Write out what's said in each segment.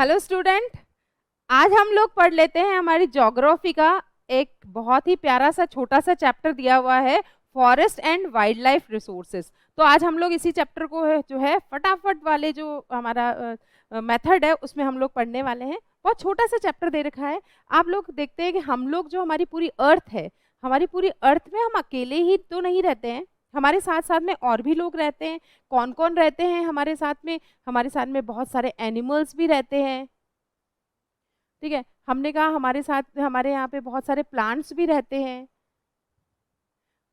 Hello student, आज हम लोग पढ़ लेते हैं हमारी ज्योग्राफी का एक बहुत ही प्यारा सा छोटा सा चैप्टर दिया हुआ है, forest and wild life resources. तो आज हम लोग इसी चैप्टर को जो है फटाफट वाले जो हमारा मेथड है उसमें हम लोग पढ़ने वाले हैं। बहुत छोटा सा चैप्टर दे रखा है। आप लोग देखते हैं कि हम लोग जो हमारी पूरी अर्थ है, हमारी पूरी अर्थ में हम अकेले ही तो नहीं रहते हैं, हमारे साथ साथ में और भी लोग रहते हैं। कौन कौन रहते हैं हमारे साथ में? हमारे साथ में बहुत सारे एनिमल्स भी रहते हैं, ठीक है। हमने कहा हमारे साथ हमारे यहाँ पे बहुत सारे प्लांट्स भी रहते हैं,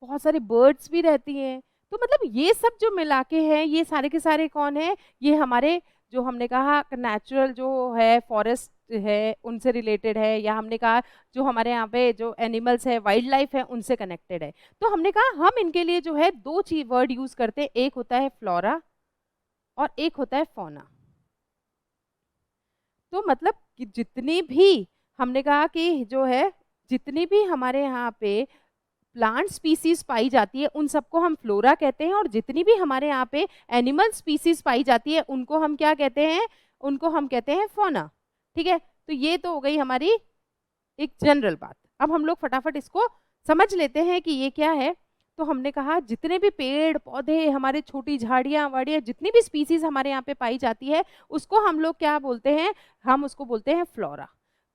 बहुत सारे बर्ड्स भी रहती हैं। तो मतलब ये सब जो मिला के हैं, ये सारे के सारे कौन है? ये हमारे जो हमने कहा नेचुरल जो है फॉरेस्ट है उनसे रिलेटेड है, या हमने कहा जो हमारे यहाँ पे जो एनिमल्स है, वाइल्ड लाइफ है, उनसे कनेक्टेड है। तो हमने कहा हम इनके लिए जो है दो चीज वर्ड यूज करते हैं, एक होता है फ्लोरा और एक होता है फौना। तो मतलब कि जितनी भी हमने कहा कि जो है जितनी भी हमारे यहाँ पे प्लांट स्पीसीज पाई जाती है उन सबको हम फ्लोरा कहते हैं, और जितनी भी हमारे यहाँ पे एनिमल स्पीसीज पाई जाती है उनको हम क्या कहते हैं? उनको हम कहते हैं फौना, ठीक है। तो ये तो हो गई हमारी एक जनरल बात। अब हम लोग फटाफट इसको समझ लेते हैं कि ये क्या है। तो हमने कहा जितने भी पेड़ पौधे, हमारे छोटी झाड़ियाँ वाड़ियाँ, जितनी भी स्पीसीज हमारे यहाँ पे पाई जाती है उसको हम लोग क्या बोलते हैं? हम उसको बोलते हैं फ्लोरा।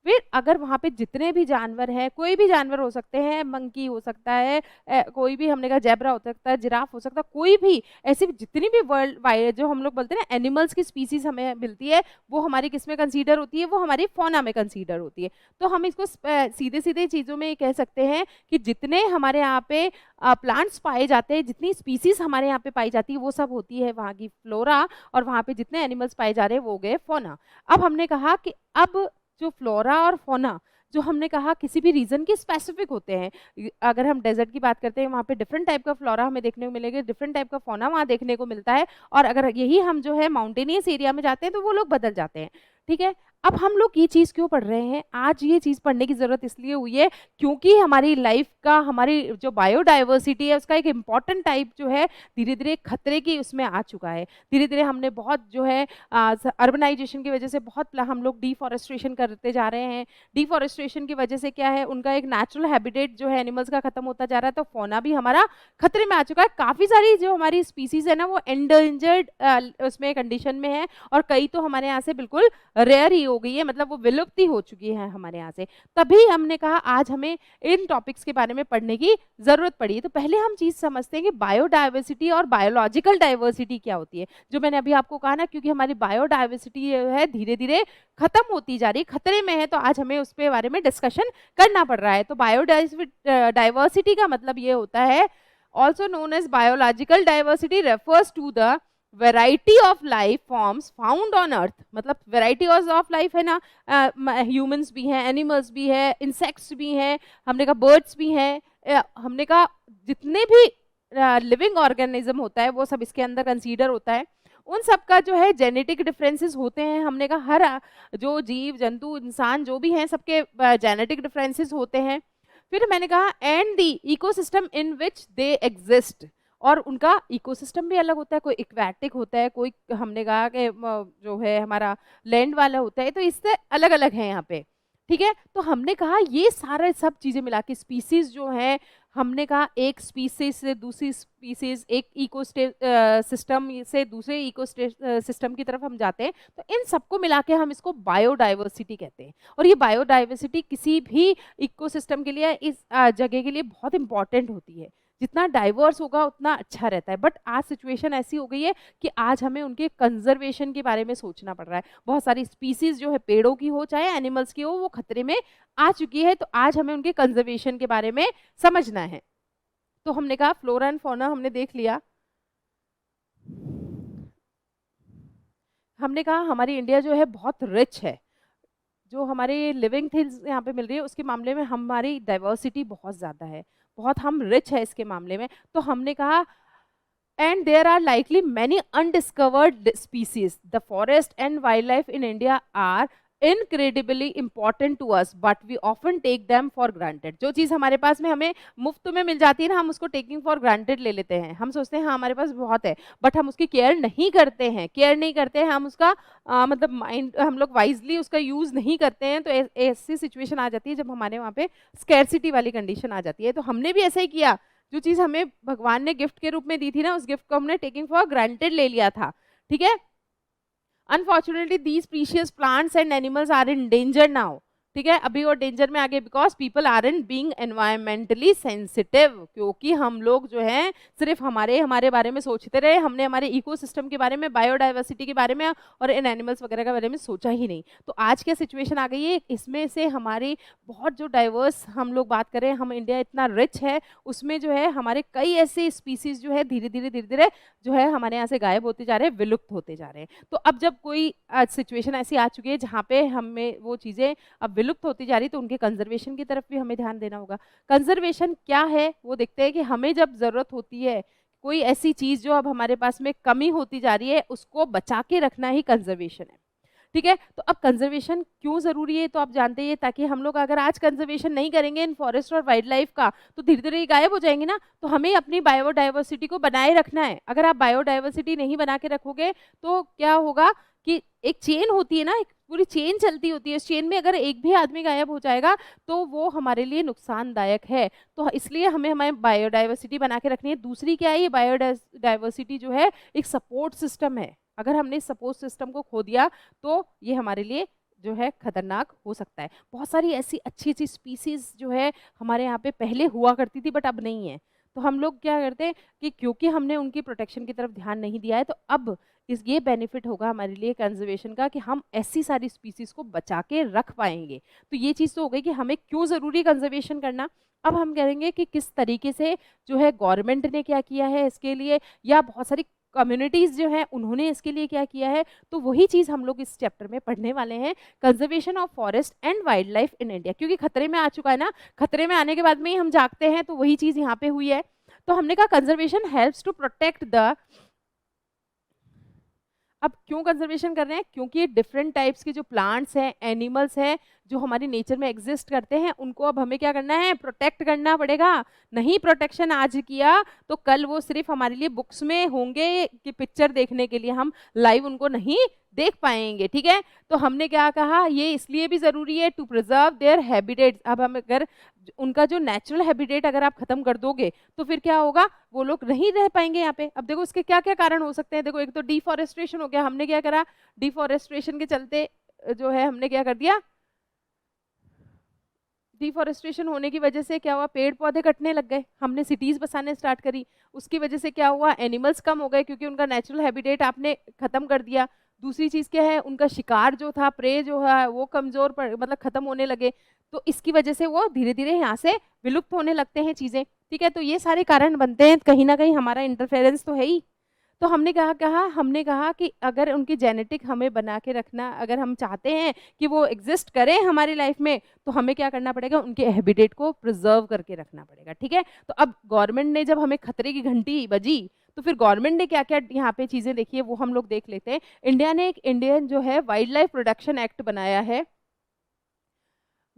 फिर अगर वहाँ पे जितने भी जानवर हैं, कोई भी जानवर हो सकते हैं, मंकी हो सकता है, कोई भी हमने कहा जेब्रा हो सकता है, जिराफ हो सकता है, कोई भी ऐसी जितनी भी वर्ल्ड वाइड जो हम लोग बोलते हैं ना एनिमल्स की स्पीसीज हमें मिलती है, वो हमारी किस में कंसीडर होती है? वो हमारी फौना में कंसीडर होती है। तो हम इसको सीधे सीधे चीज़ों में कह सकते हैं कि जितने हमारे यहाँ पे प्लांट्स पाए जाते हैं, जितनी स्पीसीज हमारे यहाँ पे पाई जाती है, वो सब होती है वहाँ की फ्लोरा, और वहाँ पे जितने एनिमल्स पाए जा रहे हैं वो हो गए फौना। अब हमने कहा कि अब जो फ्लोरा और फौना जो हमने कहा किसी भी रीजन के स्पेसिफिक होते हैं। अगर हम डेजर्ट की बात करते हैं वहाँ पे डिफरेंट टाइप का फ्लोरा हमें देखने को मिलेगा, डिफरेंट टाइप का फौना वहाँ देखने को मिलता है, और अगर यही हम जो है माउंटेनियस एरिया में जाते हैं तो वो लोग बदल जाते हैं, ठीक है। अब हम लोग ये चीज़ क्यों पढ़ रहे हैं? आज ये चीज़ पढ़ने की ज़रूरत इसलिए हुई है क्योंकि हमारी लाइफ का, हमारी जो बायोडाइवर्सिटी है उसका एक इम्पॉर्टेंट टाइप जो है धीरे धीरे खतरे की उसमें आ चुका है। धीरे धीरे हमने बहुत जो है अर्बनाइजेशन की वजह से बहुत हम लोग डिफॉरेस्ट्रेशन करते जा रहे हैं। डिफॉरेस्ट्रेशन की वजह से क्या है, उनका एक नेचुरल हैबिटेट जो है एनिमल्स का खत्म होता जा रहा है, तो फौना भी हमारा खतरे में आ चुका है। काफ़ी सारी जो हमारी स्पीसीज है ना वो एंडेंजर्ड उसमें कंडीशन में है, और कई तो हमारे यहाँ से बिल्कुल रेयर ही हो गई है, मतलब वो विलुप्ति हो चुकी है हमारे यहाँ से। तभी हमने कहा आज हमें इन टॉपिक्स के बारे में पढ़ने की जरूरत पड़ी है। तो पहले हम चीज समझते हैं कि बायोडाइवर्सिटी और बायोलॉजिकल डाइवर्सिटी क्या होती है। जो मैंने अभी आपको कहा ना, क्योंकि हमारी बायोडाइवर्सिटी है धीरे धीरे खत्म होती जा रही है, खतरे में है, तो आज हमें उस पे बारे में डिस्कशन करना पड़ रहा है। तो बायोडाइवर्सिटी का मतलब ये होता है, also known as biological diversity refers to the variety of life forms found on earth. मतलब वेराइटी ऑफ लाइफ है ना, ह्यूमंस भी हैं, एनिमल्स भी हैं, इंसेक्ट्स भी हैं, हमने कहा बर्ड्स भी हैं, हमने कहा जितने भी लिविंग ऑर्गेनिज्म होता है वो सब इसके अंदर कंसीडर होता है। उन सब का जो है जेनेटिक डिफरेंसेस होते हैं। हमने कहा हर जो जीव जंतु इंसान जो भी हैं सबके जेनेटिक डिफरेंसेस होते हैं। फिर मैंने कहा and the ecosystem in which they exist, और उनका इकोसिस्टम भी अलग होता है, कोई एक्वेटिक होता है, कोई हमने कहा कि जो है हमारा लैंड वाला होता है, तो इससे अलग अलग है यहाँ पे, ठीक है। तो हमने कहा ये सारे सब चीज़ें मिला के स्पीसीज जो है, हमने कहा एक स्पीसीज से दूसरी स्पीसीज, एक इको सिस्टम से दूसरे इको सिस्टम की तरफ हम जाते हैं, तो इन सबको मिला के हम इसको बायोडाइवर्सिटी कहते हैं। और ये बायोडाइवर्सिटी किसी भी इकोसिस्टम के लिए, इस जगह के लिए बहुत इंपॉर्टेंट होती है। जितना डाइवर्स होगा उतना अच्छा रहता है। बट आज सिचुएशन ऐसी हो गई है कि आज हमें उनके कंजर्वेशन के बारे में सोचना पड़ रहा है। बहुत सारी स्पीसीज जो है पेड़ों की हो चाहे एनिमल्स की हो, वो खतरे में आ चुकी है, तो आज हमें उनके कंजर्वेशन के बारे में समझना है। तो हमने कहा फ्लोरा एंड फौना हमने देख लिया। हमने कहा हमारी इंडिया जो है बहुत रिच है, जो हमारे लिविंग थिंग्स यहाँ पे मिल रही है उसके मामले में हमारी डाइवर्सिटी बहुत ज़्यादा है, बहुत हम रिच है इसके मामले में। तो हमने कहा and there are likely many undiscovered species, the forest and wildlife in India are incredibly important to us but we often take them for granted. जो चीज़ हमारे पास में हमें मुफ्त में मिल जाती है ना, हम उसको टेकिंग फॉर ग्रांटेड ले लेते हैं। हम सोचते हैं हाँ हमारे पास बहुत है, बट हम उसकी केयर नहीं करते हैं, हम उसका मतलब माइंड, हम लोग वाइजली उसका यूज़ नहीं करते हैं। तो ऐसी सिचुएशन आ जाती है जब हमारे वहाँ पे स्कैरसिटी वाली कंडीशन आ जाती है। तो हमने भी ऐसा ही किया, जो चीज़ हमें भगवान ने गिफ्ट के रूप में दी थी ना, उस गिफ्ट को हमने टेकिंग फॉर ग्रांटेड ले लिया था। ठीक है, unfortunately these precious plants and animals are in danger now. ठीक है, अभी वो डेंजर में आ गए because people are in being environmentally sensitive, क्योंकि हम लोग जो है सिर्फ हमारे बारे में सोचते रहे, हमने हमारे इकोसिस्टम के बारे में, बायोडाइवर्सिटी के बारे में और इन एनिमल्स वगैरह के बारे में सोचा ही नहीं। तो आज क्या सिचुएशन आ गई है, इसमें से हमारी बहुत जो डाइवर्स हम लोग बात करें, हम इंडिया इतना रिच है, उसमें जो है हमारे कई ऐसे स्पीसीज जो है धीरे धीरे जो है हमारे यहाँ से गायब होते जा रहे हैं, विलुप्त होते जा रहे हैं। तो अब जब कोई सिचुएशन ऐसी आ चुकी है जहाँ पे हमें वो चीज़ें अब विलुप्त होती जा रही, तो उनके कंजर्वेशन की तरफ भी हमें ध्यान देना होगा। कंजर्वेशन क्या है वो देखते हैं कि हमें जब ज़रूरत होती है कोई ऐसी चीज़ जो अब हमारे पास में कमी होती जा रही है, उसको बचा के रखना ही कंजर्वेशन है। ठीक है, तो अब कंजर्वेशन क्यों ज़रूरी है तो आप जानते हैं, ताकि हम लोग अगर आज कंजर्वेशन नहीं करेंगे इन फॉरेस्ट और वाइल्ड लाइफ का, तो धीरे धीरे गायब हो जाएंगे ना। तो हमें अपनी बायोडाइवर्सिटी को बनाए रखना है। अगर आप बायोडाइवर्सिटी नहीं बना के रखोगे तो क्या होगा कि एक चेन होती है ना, एक पूरी चेन चलती होती है, इस चेन में अगर एक भी आदमी गायब हो जाएगा तो वो हमारे लिए नुकसानदायक है। तो इसलिए हमें हमारी बायोडाइवर्सिटी बना के रखनी है। दूसरी क्या है, ये बायोडाइवर्सिटी जो है एक सपोर्ट सिस्टम है। अगर हमने इस सपोर्ट सिस्टम को खो दिया तो ये हमारे लिए जो है खतरनाक हो सकता है। बहुत सारी ऐसी अच्छी अच्छी स्पीसीज जो है हमारे यहाँ पे पहले हुआ करती थी बट अब नहीं है। तो हम लोग क्या करते हैं कि क्योंकि हमने उनकी प्रोटेक्शन की तरफ ध्यान नहीं दिया है, तो अब ये बेनिफिट होगा हमारे लिए कंजर्वेशन का कि हम ऐसी सारी स्पीसीज को बचा के रख पाएंगे। तो ये चीज़ तो हो गई कि हमें क्यों ज़रूरी कंजर्वेशन करना। अब हम कहेंगे कि किस तरीके से जो है गवर्नमेंट ने क्या किया है इसके लिए, या बहुत सारी कम्युनिटीज़ जो हैं उन्होंने इसके लिए क्या किया है। तो वही चीज़ हम लोग इस चैप्टर में पढ़ने वाले हैं, conservation of forest and wildlife in India. क्योंकि खतरे में आ चुका है ना, खतरे में आने के बाद में ही हम जागते हैं, तो वही चीज़ यहाँ पे हुई है। तो हमने कहा conservation helps to protect the, अब क्यों कंजर्वेशन कर रहे हैं, क्योंकि डिफरेंट टाइप्स के जो प्लांट्स हैं, एनिमल्स हैं, जो हमारी नेचर में एग्जिस्ट करते हैं, उनको अब हमें क्या करना है, प्रोटेक्ट करना पड़ेगा। नहीं प्रोटेक्शन आज किया तो कल वो सिर्फ हमारे लिए बुक्स में होंगे कि पिक्चर देखने के लिए, हम लाइव उनको नहीं देख पाएंगे। ठीक है, तो हमने क्या कहा, ये इसलिए भी ज़रूरी है टू प्रिजर्व देयर हैबिटेट्स। अब हम अगर उनका जो नेचुरल हैबिटेट अगर आप खत्म कर दोगे तो फिर क्या होगा, वो लोग नहीं रह पाएंगे यहाँ पे। अब देखो इसके क्या क्या कारण हो सकते हैं। देखो एक तो डिफॉरेस्टेशन हो गया, हमने क्या करा, डिफॉरेस्टेशन के चलते जो है हमने क्या कर दिया, डिफॉरेस्टेशन होने की वजह से क्या हुआ, पेड़ पौधे कटने लग गए, हमने सिटीज बसाने स्टार्ट करी। उसकी वजह से क्या हुआ, एनिमल्स कम हो गए क्योंकि उनका नेचुरल हैबिटेट आपने खत्म कर दिया। दूसरी चीज क्या है, उनका शिकार जो था, प्रे जो है वो कमजोर पड़, मतलब खत्म होने लगे। तो इसकी वजह से वो धीरे धीरे यहाँ से विलुप्त होने लगते हैं चीजें। ठीक है, तो ये सारे कारण बनते हैं, कहीं ना कहीं हमारा इंटरफेरेंस तो है ही। तो हमने कहा कि अगर उनकी जेनेटिक हमें बना के रखना, अगर हम चाहते हैं कि वो एग्जिस्ट करें हमारी लाइफ में, तो हमें क्या करना पड़ेगा, उनके हैबिटेट को प्रिजर्व करके रखना पड़ेगा। ठीक है, तो अब गवर्नमेंट ने जब हमें खतरे की घंटी बजी, तो फिर गवर्नमेंट ने क्या क्या यहाँ पे चीजें देखी है वो हम लोग देख लेते हैं। इंडिया ने एक इंडियन जो है वाइल्ड लाइफ प्रोटेक्शन एक्ट बनाया है।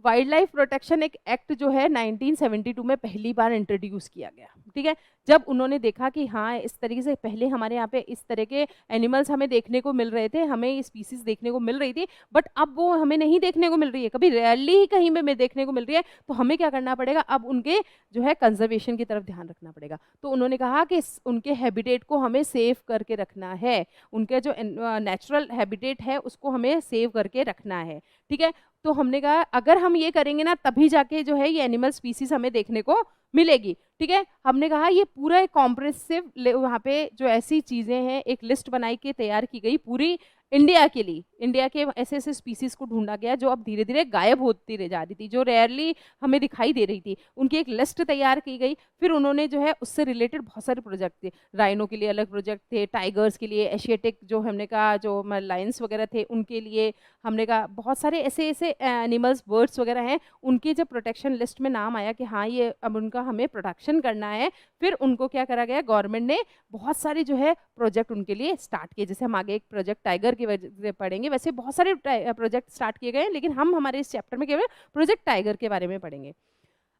वाइल्ड लाइफ प्रोटेक्शन एक एक्ट जो है 1972 में पहली बार इंट्रोड्यूस किया गया। ठीक है, जब उन्होंने देखा कि हाँ इस तरीके से पहले हमारे यहाँ पे इस तरह के एनिमल्स हमें देखने को मिल रहे थे, हमें ये स्पीसीज देखने को मिल रही थी, बट अब वो हमें नहीं देखने को मिल रही है, कभी रेयरली ही कहीं में देखने को मिल रही है, तो हमें क्या करना पड़ेगा, अब उनके जो है कंजर्वेशन की तरफ ध्यान रखना पड़ेगा। तो उन्होंने कहा कि उनके हैबिटेट को हमें सेव करके रखना है, उनके जो नेचुरल हैबिटेट है उसको हमें सेव करके रखना है। ठीक है, तो हमने कहा अगर हम ये करेंगे ना तभी जाके जो है ये एनिमल स्पीसीज हमें देखने को मिलेगी। ठीक है, हमने कहा ये पूरा एक कॉम्प्रिहेंसिव वहाँ पे जो ऐसी चीज़ें हैं एक लिस्ट बनाई के तैयार की गई पूरी इंडिया के लिए। इंडिया के ऐसे ऐसे स्पीसीज को ढूंढा गया जो अब धीरे धीरे गायब होती रह जा रही थी, जो रेयरली हमें दिखाई दे रही थी, उनकी एक लिस्ट तैयार की गई। फिर उन्होंने जो है उससे रिलेटेड बहुत सारे प्रोजेक्ट थे, राइनो के लिए अलग प्रोजेक्ट थे, टाइगर्स के लिए, एशियाटिक जो हमने कहा जो लायंस वगैरह थे उनके लिए, हमने कहा बहुत सारे ऐसे ऐसे एनिमल्स बर्ड्स वगैरह हैं, उनकी जब प्रोटेक्शन लिस्ट में नाम आया कि हाँ ये अब उनका हमें प्रोटेक्शन करना है, फिर उनको क्या करा गया, गवर्नमेंट ने बहुत सारे जो है प्रोजेक्ट उनके लिए स्टार्ट किए। जैसे हम आगे एक प्रोजेक्ट टाइगर की वजह से पढ़ेंगे, वैसे बहुत सारे प्रोजेक्ट स्टार्ट किए गए हैं, लेकिन हम हमारे इस चैप्टर में केवल प्रोजेक्ट टाइगर के बारे में पढ़ेंगे।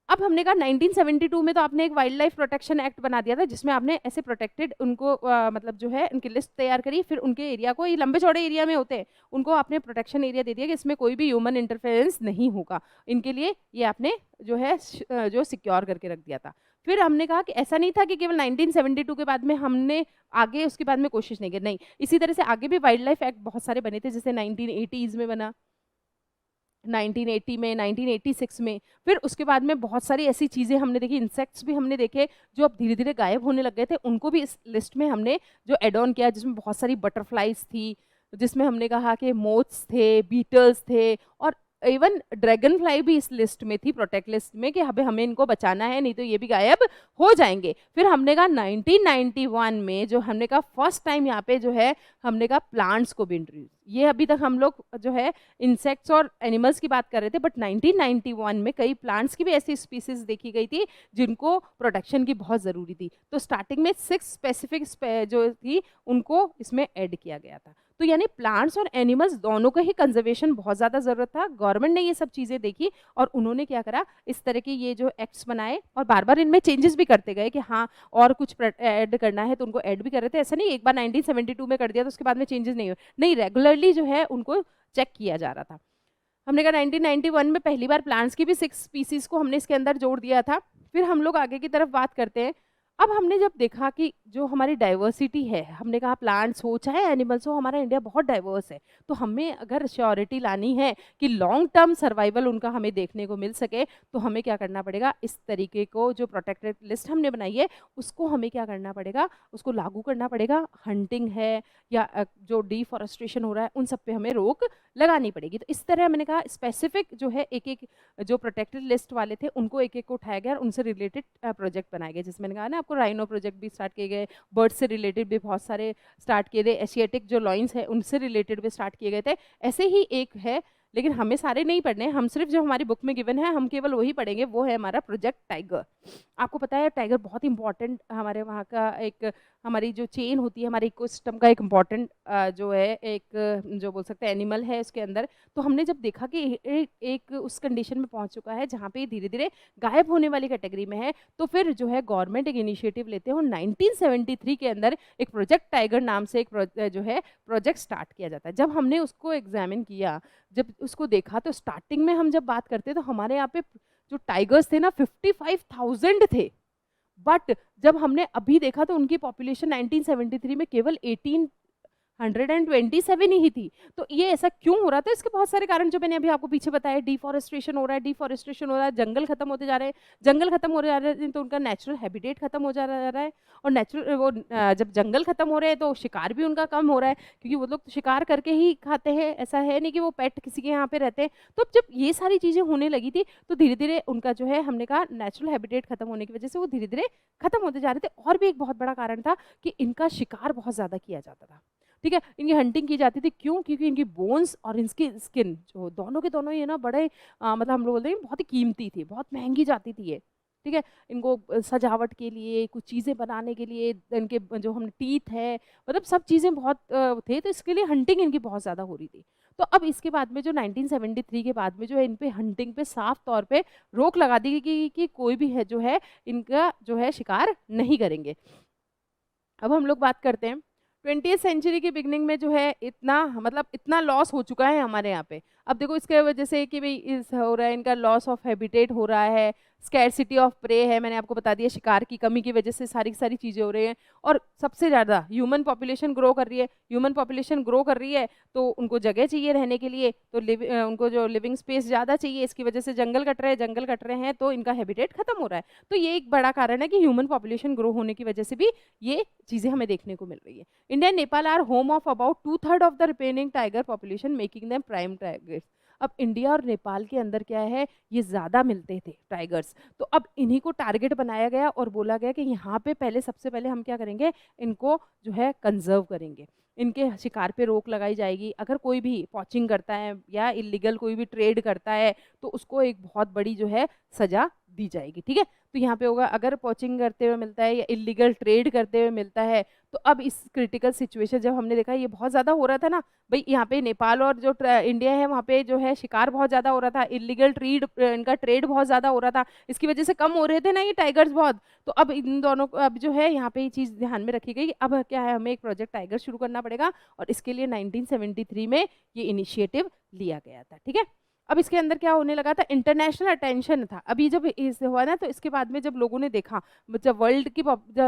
अब हमने कहा 1972 में तो आपने एक वाइल्ड लाइफ प्रोटेक्शन एक्ट बना दिया था, जिसमें आपने ऐसे प्रोटेक्टेड उनको मतलब जो है उनकी लिस्ट तैयार करी, फिर उनके एरिया को, ये लंबे चौड़े एरिया में होते हैं, उनको आपने प्रोटेक्शन एरिया दे दिया कि इसमें कोई भी ह्यूमन इंटरफेरेंस नहीं होगा, इनके लिए ये आपने जो है जो सिक्योर करके रख दिया था। फिर हमने कहा कि ऐसा नहीं था कि केवल 1972 के बाद में हमने आगे उसके बाद में कोशिश नहीं की, नहीं, इसी तरह से आगे भी वाइल्ड लाइफ एक्ट बहुत सारे बने थे, जैसे 1980s में बना, 1980 में, 1986 में, फिर उसके बाद में बहुत सारी ऐसी चीज़ें हमने देखी, इंसेक्ट्स भी हमने देखे जो अब धीरे धीरे गायब होने लग गए थे, उनको भी इस लिस्ट में हमने जो एड ऑन किया, जिसमें बहुत सारी बटरफ्लाइज थी, जिसमें हमने कहा कि मोथ्स थे, बीटल्स थे, और इवन ड्रैगन फ्लाई भी इस लिस्ट में थी, प्रोटेक्ट लिस्ट में, कि हमें इनको बचाना है, नहीं तो ये भी गायब हो जाएंगे। फिर हमने कहा 1991 में जो हमने कहा फर्स्ट टाइम यहाँ पे जो है हमने कहा प्लांट्स को भी इंट्रोड्यूस, ये अभी तक हम लोग जो है इंसेक्ट्स और एनिमल्स की बात कर रहे थे, बट 1991 में कई प्लांट्स की भी ऐसी स्पीसीज देखी गई थी जिनको प्रोटेक्शन की बहुत ज़रूरी थी। तो स्टार्टिंग में 6 स्पेसिफिक जो थी उनको इसमें ऐड किया गया था। तो यानी प्लांट्स और एनिमल्स दोनों का ही कंजर्वेशन बहुत ज़्यादा ज़रूरत था। गवर्नमेंट ने ये सब चीज़ें देखी और उन्होंने क्या करा, इस तरह के ये जो एक्ट्स बनाए और बार बार इनमें चेंजेस भी करते गए कि हाँ और कुछ ऐड करना है तो उनको ऐड भी कर रहे थे। ऐसा नहीं एक बार 1972 में कर दिया तो उसके बाद में चेंजेस नहीं हुए, नहीं, रेगुलरली जो है उनको चेक किया जा रहा था। हमने कहा 1991 में पहली बार प्लांट्स की भी 6 स्पीसीज को हमने इसके अंदर जोड़ दिया था। फिर हम लोग आगे की तरफ बात करते हैं। अब हमने जब देखा कि जो हमारी डाइवर्सिटी है, हमने कहा प्लांट्स हो चाहे एनिमल्स हो, हमारा इंडिया बहुत डाइवर्स है, तो हमें अगर श्योरिटी लानी है कि लॉन्ग टर्म सर्वाइवल उनका हमें देखने को मिल सके, तो हमें क्या करना पड़ेगा, इस तरीके को जो प्रोटेक्टेड लिस्ट हमने बनाई है उसको हमें क्या करना पड़ेगा, उसको लागू करना पड़ेगा। हंटिंग है या जो डिफॉरेस्टेशन हो रहा है उन सब पे हमें रोक लगानी पड़ेगी। तो इस तरह मैंने कहा स्पेसिफिक जो है एक एक जो प्रोटेक्टेड लिस्ट वाले थे उनको एक एक को उठाया गया और उनसे रिलेटेड प्रोजेक्ट बनाए गए। जैसे मैंने कहा ना आपको, राइनो प्रोजेक्ट भी स्टार्ट किए गए, बर्ड से रिलेटेड भी बहुत सारे स्टार्ट किए गए, एशियाटिक जो लॉइंस है उनसे रिलेटेड भी स्टार्ट किए गए थे। ऐसे ही एक है, लेकिन हमें सारे नहीं पढ़ने, हम सिर्फ जो हमारी बुक में गिवन है हम केवल वही पढ़ेंगे, वो है हमारा प्रोजेक्ट टाइगर। आपको पता है टाइगर बहुत इंपॉर्टेंट हमारे वहाँ का एक, हमारी जो चेन होती है हमारे इकोसिस्टम का एक इम्पॉर्टेंट जो है एक जो बोल सकते हैं एनिमल है उसके अंदर। तो हमने जब देखा कि एक उस कंडीशन में पहुंच चुका है जहाँ पे धीरे धीरे गायब होने वाली कैटेगरी में है, तो फिर जो है गवर्नमेंट एक इनिशिएटिव लेते हैं और 1973 के अंदर एक प्रोजेक्ट टाइगर नाम से एक जो है प्रोजेक्ट स्टार्ट किया जाता है। जब हमने उसको एग्जामिन किया, जब उसको देखा, तो स्टार्टिंग में हम जब बात करते तो हमारे यहाँ पे जो टाइगर्स थे ना 55,000 थे, बट जब हमने अभी देखा तो उनकी पॉपुलेशन 1973 में केवल 127 ही थी। तो ये ऐसा क्यों हो रहा था, इसके बहुत सारे कारण जो मैंने अभी आपको पीछे बताया, डिफॉरेस्टेशन हो रहा है, जंगल खत्म होते जा रहे हैं, जंगल खत्म हो जा रहे हैं तो उनका नेचुरल हैबिटेट खत्म हो जा रहा है, और नेचुरल वो जब जंगल खत्म हो रहे हैं तो शिकार भी उनका कम हो रहा है, क्योंकि वो लोग तो शिकार करके ही खाते हैं, ऐसा है नहीं कि वो पेट किसी के यहाँ पे रहते हैं। तो जब ये सारी चीज़ें होने लगी थी तो धीरे धीरे उनका जो है हमने कहा नेचुरल हैबिटेट खत्म होने की वजह से वो धीरे धीरे खत्म होते जा रहे थे। और भी एक बहुत बड़ा कारण था कि इनका शिकार बहुत ज़्यादा किया जाता था, ठीक है, इनकी हंटिंग की जाती थी। क्यों? क्योंकि इनकी बोन्स और इनकी स्किन जो दोनों के दोनों ये ना बड़े मतलब हम लोग बोलते हैं बहुत ही कीमती थी, बहुत महंगी जाती थी ये, ठीक है। इनको सजावट के लिए, कुछ चीज़ें बनाने के लिए, इनके जो हम टीथ है, मतलब सब चीज़ें बहुत थे, तो इसके लिए हंटिंग इनकी बहुत ज़्यादा हो रही थी। तो अब इसके बाद में जो 1973 के बाद में जो है इन पे हंटिंग पे साफ तौर पे रोक लगा दी गई कि कोई भी है जो है इनका जो है शिकार नहीं करेंगे। अब हम लोग बात करते हैं 20th सेंचुरी की बिगनिंग में जो है इतना मतलब इतना लॉस हो चुका है हमारे यहाँ पे। अब देखो इसके वजह से कि भाई इस हो रहा है, इनका लॉस ऑफ हैबिटेट हो रहा है, स्कैरसिटी ऑफ प्रे है, मैंने आपको बता दिया, शिकार की कमी की वजह से सारी सारी चीज़ें हो रही हैं। और सबसे ज़्यादा ह्यूमन पॉपुलेशन ग्रो कर रही है, ह्यूमन पॉपुलेशन ग्रो कर रही है तो उनको जगह चाहिए रहने के लिए, तो उनको जो लिविंग स्पेस ज़्यादा चाहिए, इसकी वजह से जंगल कट रहे हैं तो इनका हैबिटेट खत्म हो रहा है। तो ये एक बड़ा कारण है कि ह्यूमन पॉपुलेशन ग्रो होने की वजह से भी ये चीज़ें हमें देखने को मिल रही है। India and Nepal are home of about 2/3 of the remaining tiger population making them prime tigers. अब इंडिया और नेपाल के अंदर क्या है, ये ज़्यादा मिलते थे टाइगर्स, तो अब इन्हीं को टारगेट बनाया गया और बोला गया कि यहाँ पे सबसे पहले हम क्या करेंगे, इनको जो है कंजर्व करेंगे, इनके शिकार पे रोक लगाई जाएगी। अगर कोई भी पॉचिंग करता है या इलीगल कोई भी ट्रेड करता है तो उसको एक बहुत बड़ी जो है सज़ा दी जाएगी, ठीक है। तो यहाँ पे होगा अगर पोचिंग करते हुए मिलता है या इलीगल ट्रेड करते हुए मिलता है, तो अब इस क्रिटिकल सिचुएशन जब हमने देखा ये बहुत ज़्यादा हो रहा था ना भाई, यहाँ पे नेपाल और जो इंडिया है वहाँ पे जो है शिकार बहुत ज़्यादा हो रहा था, इलीगल ट्रेड इनका ट्रेड बहुत ज़्यादा हो रहा था, इसकी वजह से कम हो रहे थे ना ये टाइगर्स बहुत। तो अब इन दोनों को अब जो है यहाँ पे ये चीज़ ध्यान में रखी गई कि अब क्या है, हमें एक प्रोजेक्ट टाइगर शुरू करना पड़ेगा, और इसके लिए 1973 में ये इनिशिएटिव लिया गया था, ठीक है। अब इसके अंदर क्या होने लगा था, इंटरनेशनल अटेंशन था। अभी जब इस हुआ ना, तो इसके बाद में जब लोगों ने देखा, जब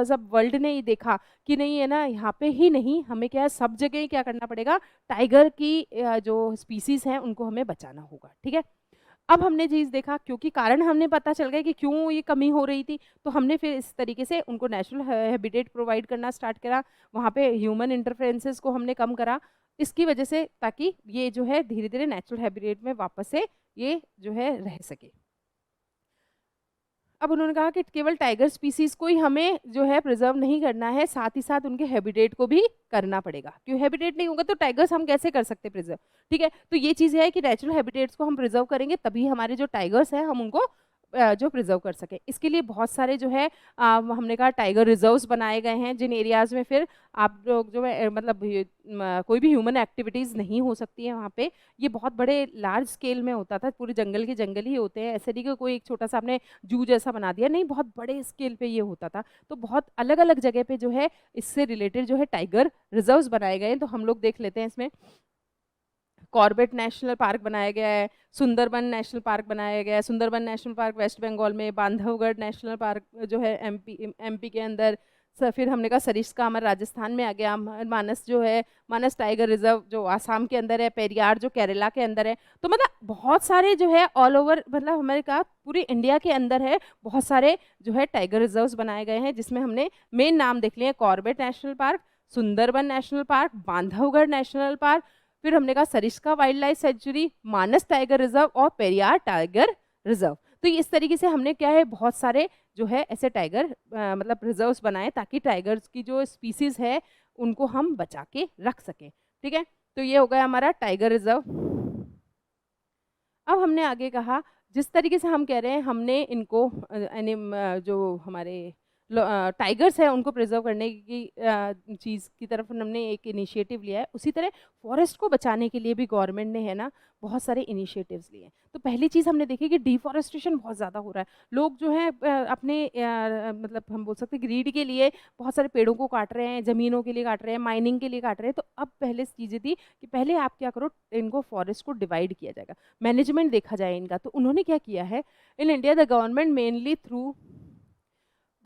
जब वर्ल्ड ने ये देखा कि नहीं है ना, यहाँ पे ही नहीं, हमें क्या है सब जगह क्या करना पड़ेगा, टाइगर की जो स्पीसीज हैं उनको हमें बचाना होगा, ठीक है। अब हमने चीज़ देखा, क्योंकि कारण हमने पता चल गया कि क्यों ये कमी हो रही थी, तो हमने फिर इस तरीके से उनको नेचुरल हैबिटेट प्रोवाइड करना स्टार्ट करा, वहाँ पे ह्यूमन इंटरफेरेंसेस को हमने कम करा, इसकी वजह से, ताकि ये जो है धीरे धीरे नेचुरल हैबिटेट में वापस से ये जो है रह सके। अब उन्होंने कहा कि केवल टाइगर स्पीसीज को ही हमें जो है प्रिजर्व नहीं करना है, साथ ही साथ उनके हैबिटेट को भी करना पड़ेगा, क्यों हैबिटेट नहीं होगा तो टाइगर्स हम कैसे कर सकते प्रिजर्व, ठीक है। तो ये चीज़ है कि नेचुरल हैबिटेट्स को हम प्रिजर्व करेंगे, तभी हमारे जो टाइगर्स हैं हम उनको जो प्रिजर्व कर सके। इसके लिए बहुत सारे जो है हमने कहा टाइगर रिजर्व्स बनाए गए हैं, जिन एरियाज़ में फिर आप लोग जो है मतलब कोई भी ह्यूमन एक्टिविटीज़ नहीं हो सकती है वहाँ पे। ये बहुत बड़े लार्ज स्केल में होता था, पूरे जंगल के जंगल ही होते हैं, ऐसे नहीं कि कोई एक छोटा सा आपने जू जैसा बना दिया, नहीं, बहुत बड़े स्केल पे ये होता था। तो बहुत अलग अलग जगह पे जो है इससे रिलेटेड जो है टाइगर रिजर्व्स बनाए गए हैं। तो हम लोग देख लेते हैं, इसमें कॉर्बेट नेशनल पार्क बनाया गया है, सुंदरबन नेशनल पार्क बनाया गया है, Sundarban National Park West Bengal में, बांधवगढ़ नेशनल पार्क जो है एमपी के अंदर, फिर हमने कहा सरिस्का हमारे राजस्थान में आ गया, मानस जो है मानस टाइगर रिजर्व जो आसाम के अंदर है, पेरियार जो केरला के अंदर है। तो मतलब बहुत सारे जो है ऑल ओवर, मतलब हमारे कहा पूरी इंडिया के अंदर है, बहुत सारे जो है टाइगर रिजर्व्स बनाए गए हैं, जिसमें हमने मेन नाम देख लिए, Corbett national park, Sundarban National park, Bandhavgarh national park, फिर हमने कहा सरिस्का वाइल्ड लाइफ सेंचुरी, मानस टाइगर रिजर्व और पेरियार टाइगर रिजर्व। तो इस तरीके से हमने क्या है बहुत सारे जो है ऐसे टाइगर मतलब रिजर्व्स बनाए, ताकि टाइगर्स की जो स्पीसीज है उनको हम बचा के रख सकें, ठीक है। तो ये हो गया हमारा टाइगर रिजर्व। अब हमने आगे कहा, जिस तरीके से हम कह रहे हैं हमने इनको जो हमारे टाइगर्स हैं उनको प्रिजर्व करने की चीज़ की तरफ हमने एक इनिशिएटिव लिया है, उसी तरह फॉरेस्ट को बचाने के लिए भी गवर्नमेंट ने है ना बहुत सारे इनिशिएटिव्स लिए हैं। तो पहली चीज़ हमने देखी कि डिफॉरेस्टेशन बहुत ज़्यादा हो रहा है, लोग जो हैं अपने मतलब हम बोल सकते हैं ग्रीड के लिए बहुत सारे पेड़ों को काट रहे हैं, ज़मीनों के लिए काट रहे हैं, माइनिंग के लिए काट रहे हैं। तो अब पहले चीज़ें थी कि पहले आप क्या करो, इनको फॉरेस्ट को डिवाइड किया जाएगा, मैनेजमेंट देखा जाए इनका। तो उन्होंने क्या किया है, in India the government mainly through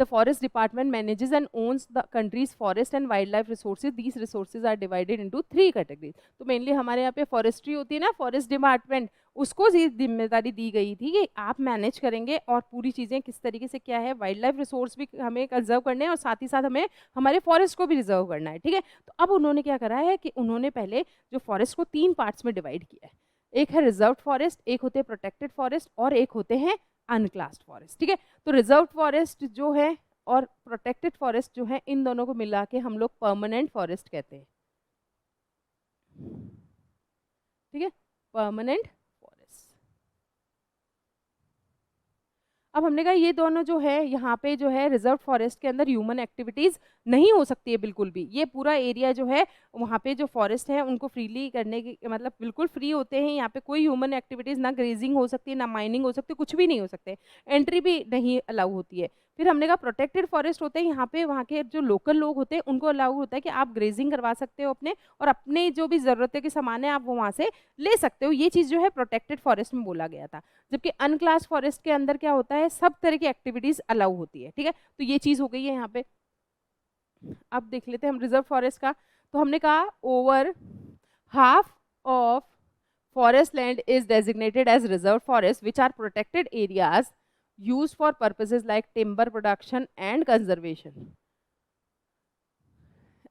the forest department manages and owns the country's forest and wildlife resources. These resources are divided into 3 categories. तो मेनली हमारे यहाँ पे फॉरेस्ट्री होती है ना, फॉरेस्ट डिपार्टमेंट, उसको ये जिम्मेदारी दी गई थी कि आप मैनेज करेंगे और पूरी चीज़ें किस तरीके से क्या है, वाइल्ड लाइफ रिसोर्स भी हमें कंजर्व करने हैं और साथ ही साथ हमें हमारे फॉरेस्ट को भी रिजर्व करना है, ठीक है। तो अब उन्होंने क्या करा है कि उन्होंने पहले जो फॉरेस्ट को 3 पार्ट्स में डिवाइड किया है, एक है रिजर्व फॉरेस्ट, एक होते हैं प्रोटेक्टेड फॉरेस्ट और एक होते हैं अनक्लास्ड फॉरेस्ट, ठीक है। तो रिजर्व फॉरेस्ट जो है और प्रोटेक्टेड फॉरेस्ट जो है, इन दोनों को मिला के हम लोग परमानेंट फॉरेस्ट कहते हैं, ठीक है, परमानेंट फॉरेस्ट। अब हमने कहा ये दोनों जो है यहाँ पे जो है रिजर्व फॉरेस्ट के अंदर ह्यूमन एक्टिविटीज नहीं हो सकती है बिल्कुल भी, ये पूरा एरिया जो है वहाँ पे जो फॉरेस्ट है उनको फ्रीली करने की मतलब बिल्कुल फ्री होते हैं, यहाँ पे कोई ह्यूमन एक्टिविटीज ना ग्रेजिंग हो सकती है, ना माइनिंग हो सकती है, कुछ भी नहीं हो सकते, एंट्री भी नहीं अलाउ होती है। फिर हमने कहा प्रोटेक्टेड फॉरेस्ट होते हैं, यहाँ पे वहाँ के जो लोकल लोग होते हैं उनको अलाउ होता है कि आप ग्रेजिंग करवा सकते हो अपने, और अपने जो भी ज़रूरतें के सामान है आप वो वहाँ से ले सकते हो, ये चीज़ जो है प्रोटेक्टेड फॉरेस्ट में बोला गया था। जबकि अनक्लास फॉरेस्ट के अंदर क्या होता है, सब तरह की एक्टिविटीज़ अलाउ होती है, ठीक है। तो ये चीज़ हो गई है यहाँ पे। अब देख लेते हैं हम रिजर्व फॉरेस्ट का। तो हमने कहा over half of forest land is designated as reserve forest which are protected areas used for purposes like timber production and conservation.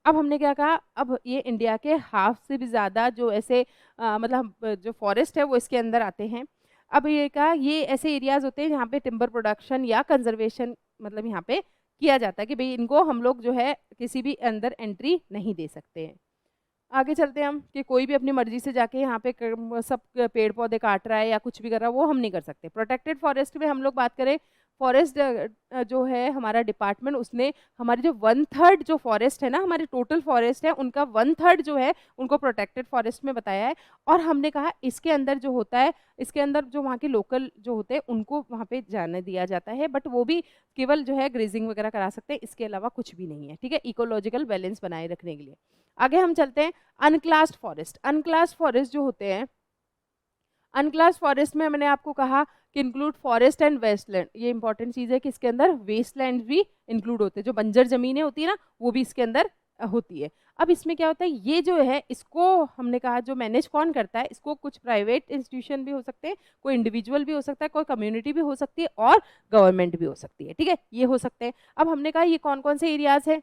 अब हमने क्या कहा, अब ये इंडिया के हाफ से भी ज़्यादा जो ऐसे मतलब जो फॉरेस्ट है वो इसके अंदर आते हैं। अब ये कहा ये ऐसे एरियाज होते हैं जहाँ पे टिम्बर प्रोडक्शन या कंजर्वेशन मतलब यहाँ पे किया जाता है कि भाई इनको हम लोग जो है किसी भी अंदर एंट्री नहीं दे सकते हैं। आगे चलते हैं हम कि कोई भी अपनी मर्जी से जाके यहाँ पे सब पेड़ पौधे काट रहा है या कुछ भी कर रहा है वो हम नहीं कर सकते। प्रोटेक्टेड फॉरेस्ट में हम लोग बात करें फॉरेस्ट जो है हमारा डिपार्टमेंट, उसने हमारी जो 1/3 जो फॉरेस्ट है ना, हमारे टोटल फॉरेस्ट है उनका 1/3 जो है उनको प्रोटेक्टेड फॉरेस्ट में बताया है। और हमने कहा इसके अंदर जो होता है, इसके अंदर जो वहाँ के लोकल जो होते हैं उनको वहाँ पे जाने दिया जाता है, बट वो भी केवल जो है ग्रेजिंग वगैरह करा सकते हैं, इसके अलावा कुछ भी नहीं है, ठीक है, इकोलॉजिकल बैलेंस बनाए रखने के लिए। आगे हम चलते हैं अनक्लास्ड फॉरेस्ट। अनक्लास्ड फॉरेस्ट जो होते हैं, अनक्लास्ड फॉरेस्ट में मैंने आपको कहा कि इंक्लूड फॉरेस्ट एंड वेस्टलैंड। ये इंपॉर्टेंट चीज़ है कि इसके अंदर वेस्टलैंड भी इंक्लूड होते हैं, जो बंजर जमीनें होती है ना वो भी इसके अंदर होती है। अब इसमें क्या होता है, ये जो है इसको हमने कहा जो मैनेज कौन करता है, इसको कुछ प्राइवेट इंस्टीट्यूशन भी हो सकते हैं, कोई इंडिविजुअल भी हो सकता है, कोई कम्युनिटी भी हो सकती है और गवर्नमेंट भी हो सकती है, ठीक है, ये हो सकते हैं। अब हमने कहा ये कौन कौन से एरियाज है,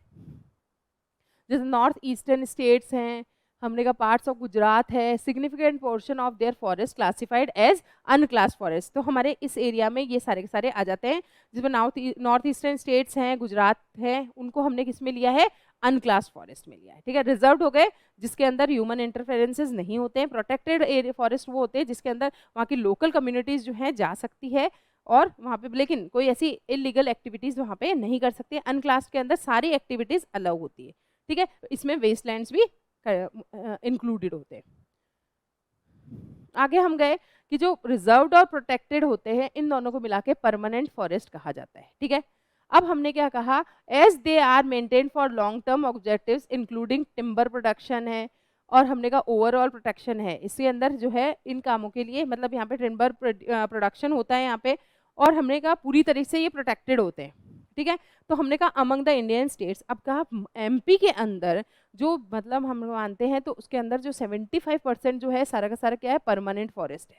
जैसे नॉर्थ ईस्टर्न स्टेट्स हैं, हमने कहा पार्ट्स ऑफ गुजरात है, significant portion of their forest classified as unclassed forest. तो हमारे इस एरिया में ये सारे के सारे आ जाते हैं, जिसमें नॉर्थ ईस्टर्न स्टेट्स हैं, गुजरात है, उनको हमने किस में लिया है, अनक्लास्ड फॉरेस्ट में लिया है, ठीक है। रिजर्व्ड हो गए जिसके अंदर ह्यूमन इंटरफेरेंसेस नहीं होते हैं। प्रोटेक्टेड एरिया फॉरेस्ट वो होते हैं जिसके अंदर वहाँ की लोकल कम्युनिटीज जो हैं जा सकती है और वहाँ पे लेकिन कोई ऐसी इलीगल एक्टिविटीज वहाँ पे नहीं कर सकती। अनक्लास्ड के अंदर सारी एक्टिविटीज अलाउ होती है, ठीक है। इसमें वेस्टलैंड्स भी इंक्लूडेड होते हैं। आगे हम गए कि जो रिजर्व्ड और प्रोटेक्टेड होते हैं इन दोनों को मिला के परमानेंट फॉरेस्ट कहा जाता है, ठीक है। अब हमने क्या कहा, as they are maintain for long term objectives including timber production है, और हमने कहा ओवरऑल प्रोटेक्शन है। इसके अंदर जो है इन कामों के लिए मतलब यहाँ पे टिम्बर प्रोडक्शन होता है यहाँ पे, और हमने कहा पूरी तरीके से ये प्रोटेक्टेड होते हैं, ठीक है। तो हमने कहा अमंग द इंडियन स्टेट्स, अब कहा एमपी के अंदर जो मतलब हम मानते हैं तो उसके अंदर जो 75% जो है सारा का सारा क्या है, परमानेंट फॉरेस्ट है,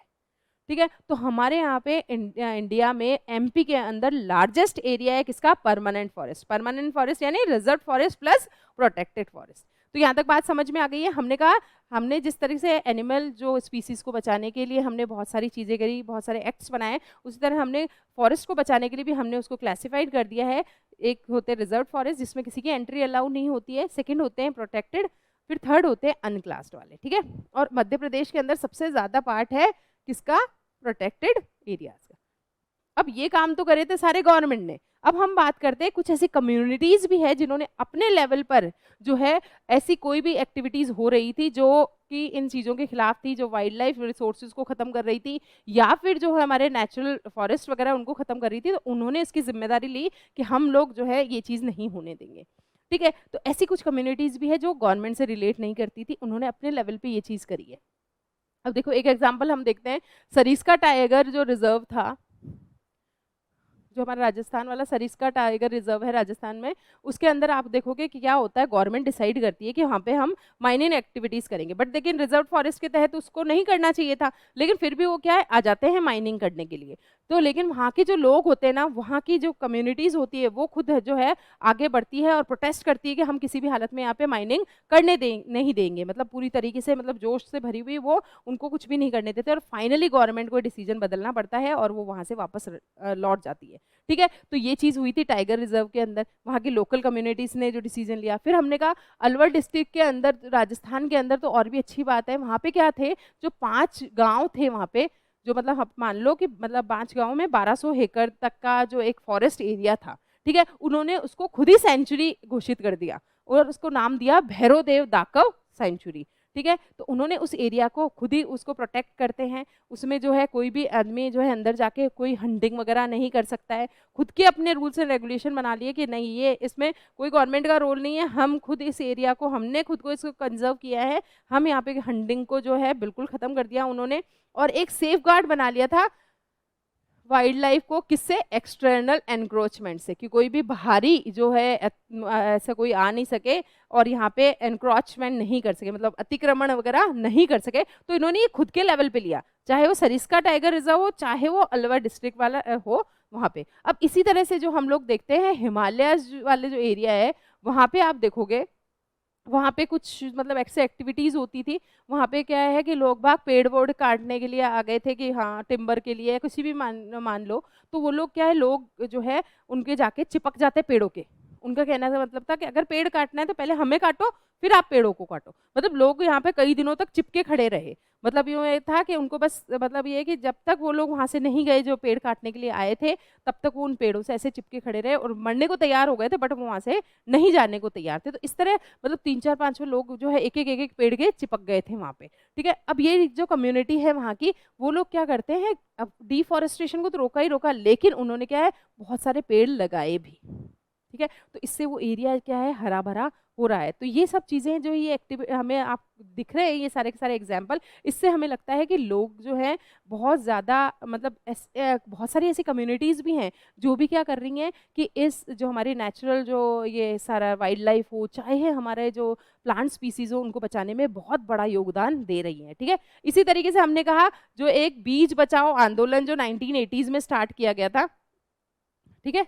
ठीक है। तो हमारे यहाँ पे इंडिया में एमपी के अंदर लार्जेस्ट एरिया है किसका, परमानेंट फॉरेस्ट। परमानेंट फॉरेस्ट यानी reserve forest plus protected forest. तो यहाँ तक बात समझ में आ गई है। हमने कहा हमने जिस तरीके से एनिमल जो स्पीसीज को बचाने के लिए हमने बहुत सारी चीज़ें करी, बहुत सारे एक्ट्स बनाए, उसी तरह हमने फॉरेस्ट को बचाने के लिए भी हमने उसको क्लासिफाइड कर दिया है। एक होते हैं रिजर्व फॉरेस्ट जिसमें किसी की एंट्री अलाउ नहीं होती है, सेकेंड होते हैं प्रोटेक्टेड, फिर थर्ड होते हैं अनक्लास्ड वाले, ठीक है। और मध्य प्रदेश के अंदर सबसे ज़्यादा पार्ट है किसका, प्रोटेक्टेड एरियाज का। अब ये काम तो करे थे सारे गवर्नमेंट ने। अब हम बात करते हैं कुछ ऐसी कम्युनिटीज भी है जिन्होंने अपने लेवल पर जो है ऐसी कोई भी एक्टिविटीज हो रही थी जो कि इन चीज़ों के खिलाफ थी, जो वाइल्ड लाइफ रिसोर्सेज को ख़त्म कर रही थी या फिर जो हमारे नेचुरल फॉरेस्ट वगैरह उनको ख़त्म कर रही थी, तो उन्होंने इसकी जिम्मेदारी ली कि हम लोग जो है ये चीज़ नहीं होने देंगे, ठीक है। तो ऐसी कुछ कम्युनिटीज़ भी है जो गवर्नमेंट से रिलेट नहीं करती थी, उन्होंने अपने लेवल पर ये चीज़ करी है। अब देखो एक एग्जाम्पल हम देखते हैं, सरिस्का टाइगर जो रिजर्व था, जो हमारा राजस्थान वाला सरिस्का टाइगर रिजर्व है राजस्थान में, उसके अंदर आप देखोगे कि क्या होता है, गवर्नमेंट डिसाइड करती है कि वहाँ पे हम माइनिंग एक्टिविटीज़ करेंगे, बट लेकिन रिजर्व फॉरेस्ट के तहत उसको नहीं करना चाहिए था, लेकिन फिर भी वो क्या है आ जाते हैं माइनिंग करने के लिए। तो लेकिन वहाँ के जो लोग होते हैं ना, वहाँ की जो कम्युनिटीज़ होती है वो खुद जो है आगे बढ़ती है और प्रोटेस्ट करती है कि हम किसी भी हालत में यहाँ पे माइनिंग करने नहीं देंगे, मतलब पूरी तरीके से मतलब जोश से भरी हुई वो उनको कुछ भी नहीं करने देते, और फाइनली गवर्नमेंट को डिसीजन बदलना पड़ता है और वो वहाँ से वापस लौट जाती है, ठीक है। तो ये चीज़ हुई थी टाइगर रिजर्व के अंदर, वहाँ की लोकल कम्युनिटीज़ ने जो डिसीजन लिया। फिर हमने कहा अलवर डिस्ट्रिक्ट के अंदर राजस्थान के अंदर तो और भी अच्छी बात है, वहाँ पे क्या थे, जो 5 गाँव थे वहाँ पे, जो मतलब आप मान लो कि मतलब 5 गाँव में 1200 एकड़ तक का जो एक फॉरेस्ट एरिया था, ठीक है, उन्होंने उसको खुद ही सेंचुरी घोषित कर दिया और उसको नाम दिया भैरवदेव दाकव सेंचुरी, ठीक है। तो उन्होंने उस एरिया को खुद ही उसको प्रोटेक्ट करते हैं, उसमें जो है कोई भी आदमी जो है अंदर जाके कोई हंटिंग वगैरह नहीं कर सकता है, खुद के अपने रूल्स एंड रेगुलेशन बना लिए कि नहीं ये इसमें कोई गवर्नमेंट का रोल नहीं है, हम खुद इस एरिया को हमने खुद को इसको कंजर्व किया है, हम यहाँ पे हंटिंग को जो है बिल्कुल ख़त्म कर दिया उन्होंने, और एक सेफ गार्ड बना लिया था वाइल्ड लाइफ को, किससे, एक्सटर्नल एनक्रोचमेंट से, कि कोई भी बाहरी जो है ऐसा कोई आ नहीं सके और यहाँ पे एनक्रोचमेंट नहीं कर सके, मतलब अतिक्रमण वगैरह नहीं कर सके। तो इन्होंने ये खुद के लेवल पे लिया, चाहे वो सरिस्का टाइगर रिजर्व हो, चाहे वो अलवर डिस्ट्रिक्ट वाला हो वहाँ पे। अब इसी तरह से जो हम लोग देखते हैं हिमालय वाले जो एरिया है, वहाँ पे आप देखोगे वहाँ पे कुछ मतलब ऐसे एक्टिविटीज़ होती थी, वहाँ पे क्या है कि लोग बाग पेड़ वोड़ काटने के लिए आ गए थे कि हाँ टिम्बर के लिए किसी भी मान लो, तो वो लोग क्या है, लोग जो है उनके जाके चिपक जाते पेड़ों के, उनका कहने का मतलब था कि अगर पेड़ काटना है तो पहले हमें काटो, फिर आप पेड़ों को काटो। मतलब लोग यहाँ पे कई दिनों तक चिपके खड़े रहे। मतलब यूँ ये था कि उनको बस मतलब ये है कि जब तक वो लोग वहाँ से नहीं गए जो पेड़ काटने के लिए आए थे, तब तक वो उन पेड़ों से ऐसे चिपके खड़े रहे और मरने को तैयार हो गए थे, बट वो वहाँ से नहीं जाने को तैयार थे। तो इस तरह मतलब 3-4-5 लोग जो है एक एक पेड़ के चिपक गए थे वहाँ पे। ठीक है, अब ये जो कम्युनिटी है वहाँ की, वो लोग क्या करते हैं, अब डिफॉरेस्टेशन को तो रोका ही रोका, लेकिन उन्होंने क्या है, बहुत सारे पेड़ लगाए भी। ठीक है, तो इससे वो एरिया क्या है, हरा भरा हो रहा है। तो ये सब चीजें जो ये एक्टिविटी हमें आप दिख रहे हैं, ये सारे के सारे एग्जाम्पल, इससे हमें लगता है कि लोग जो है बहुत ज़्यादा मतलब बहुत सारी ऐसी कम्युनिटीज़ भी हैं जो भी क्या कर रही हैं कि इस जो हमारी नेचुरल जो ये सारा वाइल्ड लाइफ हो, चाहे हमारे जो प्लांट स्पीसीज हो, उनको बचाने में बहुत बड़ा योगदान दे रही हैं। ठीक है, इसी तरीके से हमने कहा जो एक बीज बचाओ आंदोलन जो 1980s में स्टार्ट किया गया था, ठीक है,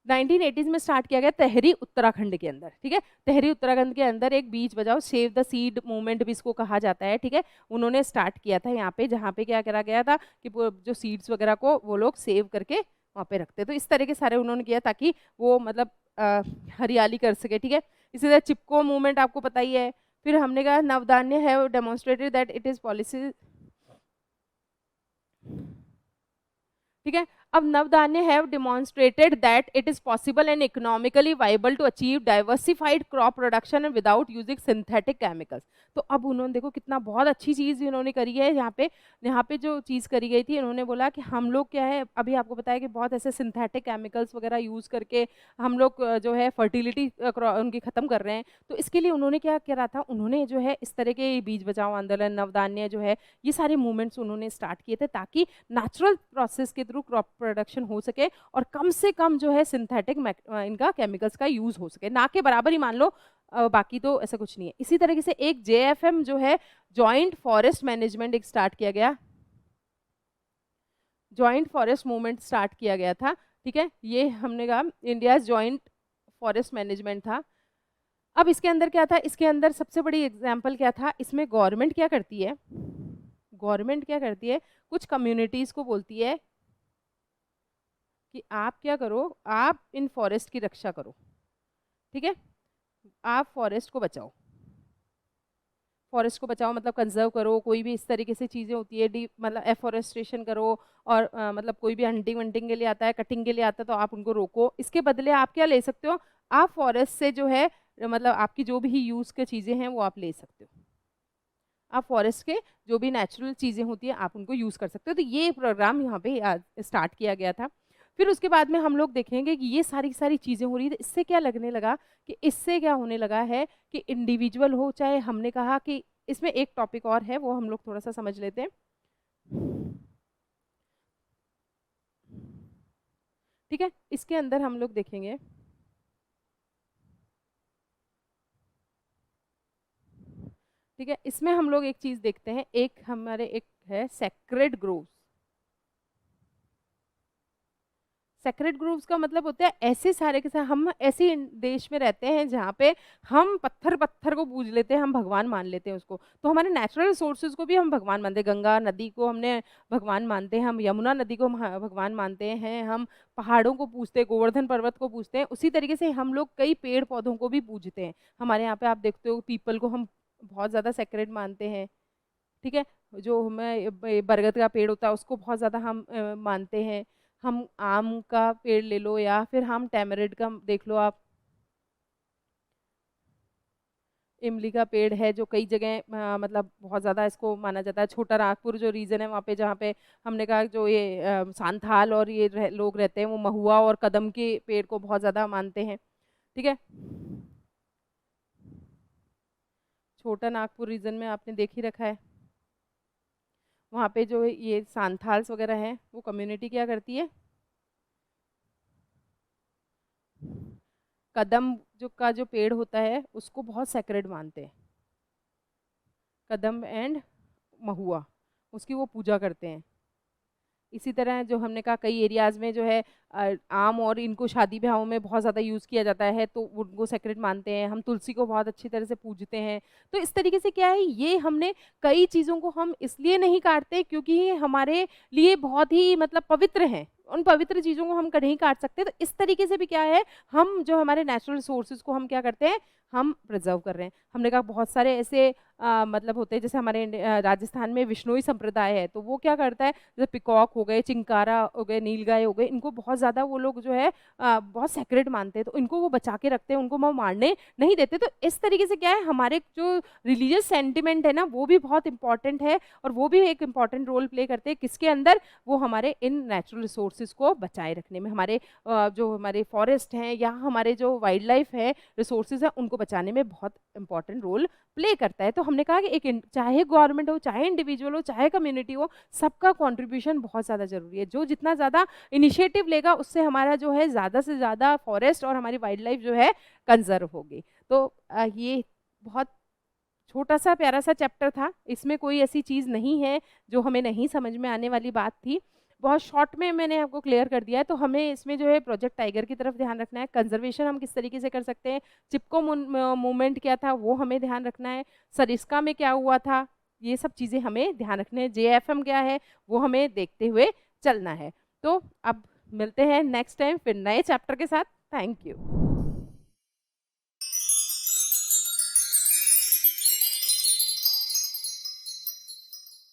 1980s में स्टार्ट किया गया तहरी उत्तराखंड के अंदर। ठीक है, तहरी उत्तराखंड के अंदर एक बीज बचाओ सेव द सीड मूवमेंट भी इसको कहा जाता है। ठीक है, उन्होंने स्टार्ट किया था यहाँ पे, जहाँ पे क्या करा गया था कि जो सीड्स वगैरह को वो लोग सेव करके वहाँ पे रखते। तो इस तरह के सारे उन्होंने किया ताकि वो मतलब हरियाली कर सके। ठीक है, इसी तरह चिपको मूवमेंट आपको पता ही है। फिर हमने कहा नवधान्य है demonstrated that it is policy. ठीक है, अब Navdanya have demonstrated that it is possible and economically viable to achieve diversified crop production and without using synthetic chemicals. तो अब उन्होंने देखो कितना बहुत अच्छी चीज़ इन्होंने करी है। यहाँ पे जो चीज़ करी गई थी, इन्होंने बोला कि हम लोग क्या है, अभी आपको बताया कि बहुत ऐसे सिंथेटिक केमिकल्स वगैरह यूज़ करके हम लोग जो है फर्टिलिटी उनकी ख़त्म कर रहे हैं। तो इसके लिए उन्होंने क्या करा था, उन्होंने जो है इस तरह के बीज बचाओ आंदोलन, नवधान्य जो है, ये सारे मूवमेंट्स उन्होंने स्टार्ट किए थे ताकि नेचुरल प्रोसेस के थ्रू क्रॉप प्रोडक्शन हो सके और कम से कम जो है सिंथेटिक इनका केमिकल्स का यूज हो सके, ना के बराबर ही मान लो, बाकी तो ऐसा कुछ नहीं है। इसी तरीके से एक JFM जो है जॉइंट फॉरेस्ट मैनेजमेंट एक स्टार्ट किया गया, जॉइंट फॉरेस्ट मूवमेंट स्टार्ट किया गया था। ठीक है, ये हमने कहा इंडिया जॉइंट फॉरेस्ट मैनेजमेंट था। अब इसके अंदर क्या था, इसके अंदर सबसे बड़ी एग्जाम्पल क्या था, इसमें गवर्नमेंट क्या करती है, गवर्नमेंट क्या करती है, कुछ कम्युनिटीज को बोलती है कि आप क्या करो, आप इन फॉरेस्ट की रक्षा करो। ठीक है, आप फॉरेस्ट को बचाओ, फॉरेस्ट को बचाओ मतलब कंजर्व करो, कोई भी इस तरीके से चीज़ें होती है मतलब एफॉरेस्टेशन करो, और मतलब कोई भी हंटिंग वंटिंग के लिए आता है, कटिंग के लिए आता है, तो आप उनको रोको। इसके बदले आप क्या ले सकते हो, आप फॉरेस्ट से जो है मतलब आपकी जो भी यूज़ की चीज़ें हैं वो आप ले सकते हो, आप फॉरेस्ट के जो भी नेचुरल चीज़ें होती हैं आप उनको यूज़ कर सकते हो। तो ये प्रोग्राम यहाँ पे स्टार्ट किया गया था। फिर उसके बाद में हम लोग देखेंगे कि ये सारी सारी चीज़ें हो रही है, इससे क्या लगने लगा कि इससे क्या होने लगा है कि इंडिविजुअल हो, चाहे हमने कहा कि इसमें एक टॉपिक और है वो हम लोग थोड़ा सा समझ लेते हैं। ठीक है, इसके अंदर हम लोग देखेंगे ठीक है, इसमें हम लोग एक चीज़ देखते हैं, एक हमारे एक है सेक्रेड ग्रोव्स। सेक्रेड ग्रुप्स का मतलब होता है ऐसे सारे के सारे, हम ऐसे देश में रहते हैं जहाँ पे हम पत्थर पत्थर को पूज लेते हैं, हम भगवान मान लेते हैं उसको। तो हमारे नेचुरल रिसोर्सेज को भी हम भगवान मानते हैं, गंगा नदी को हमने भगवान मानते हैं, हम यमुना नदी को भगवान मानते हैं, हम पहाड़ों को पूजते हैं, गोवर्धन पर्वत को पूजते हैं। उसी तरीके से हम लोग कई पेड़ पौधों को भी पूजते हैं। हमारे यहाँ पे आप देखते हो पीपल को हम बहुत ज़्यादा सेक्रेड मानते हैं। ठीक है, जो हमें बरगद का पेड़ होता है उसको बहुत ज़्यादा हम मानते हैं। हम आम का पेड़ ले लो या फिर हम टैमरिड का देख लो आप, इमली का पेड़ है जो कई जगह मतलब बहुत ज़्यादा इसको माना जाता है। छोटा नागपुर जो रीजन है वहाँ पे, जहाँ पे हमने कहा जो ये सांथाल और ये लोग रहते हैं, वो महुआ और कदम के पेड़ को बहुत ज़्यादा मानते हैं। ठीक है, छोटा नागपुर रीजन में आपने देख ही रखा है, वहाँ पे जो ये सांथाल्स वगैरह हैं वो कम्युनिटी क्या करती है, कदम जो पेड़ होता है उसको बहुत सेक्रेड मानते हैं, कदम एंड महुआ, उसकी वो पूजा करते हैं। इसी तरह जो हमने कहा कई एरियाज में जो है आम और इनको शादी ब्याहों में बहुत ज़्यादा यूज़ किया जाता है, तो उनको सेक्रेड मानते हैं। हम तुलसी को बहुत अच्छी तरह से पूजते हैं। तो इस तरीके से क्या है, ये हमने कई चीज़ों को हम इसलिए नहीं काटते क्योंकि ये हमारे लिए बहुत ही मतलब पवित्र हैं, उन पवित्र चीज़ों को हम नहीं काट सकते। तो इस तरीके से भी क्या है, हम जो हमारे नेचुरल रिसोर्सेज को हम क्या करते हैं, हम प्रिजर्व कर रहे हैं। हमने कहा बहुत सारे ऐसे मतलब होते हैं, जैसे हमारे राजस्थान में विश्नोई संप्रदाय है, तो वो क्या करता है, जैसे पिकॉक हो गए, चिंकारा हो गए, नीलगाय हो गए, इनको बहुत ज़्यादा वो लोग जो है बहुत सेक्रेट मानते हैं, तो इनको वो बचा के रखते हैं, उनको वो मारने नहीं देते। तो इस तरीके से क्या है, हमारे जो रिलीजियस सेंटिमेंट है ना, वो भी बहुत इंपॉर्टेंट है, और वो भी एक इंपॉर्टेंट रोल प्ले करते हैं किसके अंदर, वो हमारे इन नेचुरल रिसोर्सेज को बचाए रखने में, हमारे जो हमारे फॉरेस्ट हैं या हमारे जो वाइल्ड लाइफ है, रिसोर्सेज है, उनको बचाने में बहुत इंपॉर्टेंट रोल प्ले करता है। तो हमने कहा कि एक चाहे गवर्नमेंट हो, चाहे इंडिविजुअल हो, चाहे कम्युनिटी हो, सबका कंट्रीब्यूशन बहुत ज़्यादा जरूरी है। जो जितना ज़्यादा इनिशिएटिव लेगा, उससे हमारा जो है ज़्यादा से ज़्यादा फॉरेस्ट और हमारी वाइल्ड लाइफ जो है कंजर्व होगी। तो ये बहुत छोटा सा प्यारा सा चैप्टर था, इसमें कोई ऐसी चीज़ नहीं है जो हमें नहीं समझ में आने वाली बात थी। बहुत शॉर्ट में मैंने आपको क्लियर कर दिया है। तो हमें इसमें जो है प्रोजेक्ट टाइगर की तरफ ध्यान रखना है, कंजर्वेशन हम किस तरीके से कर सकते हैं, चिपको मूवमेंट क्या था वो हमें ध्यान रखना है, सरिस्का में क्या हुआ था, ये सब चीज़ें हमें ध्यान रखने हैं, JFM क्या है वो हमें देखते हुए चलना है। तो अब मिलते हैं नेक्स्ट टाइम फिर नए चैप्टर के साथ। Thank you.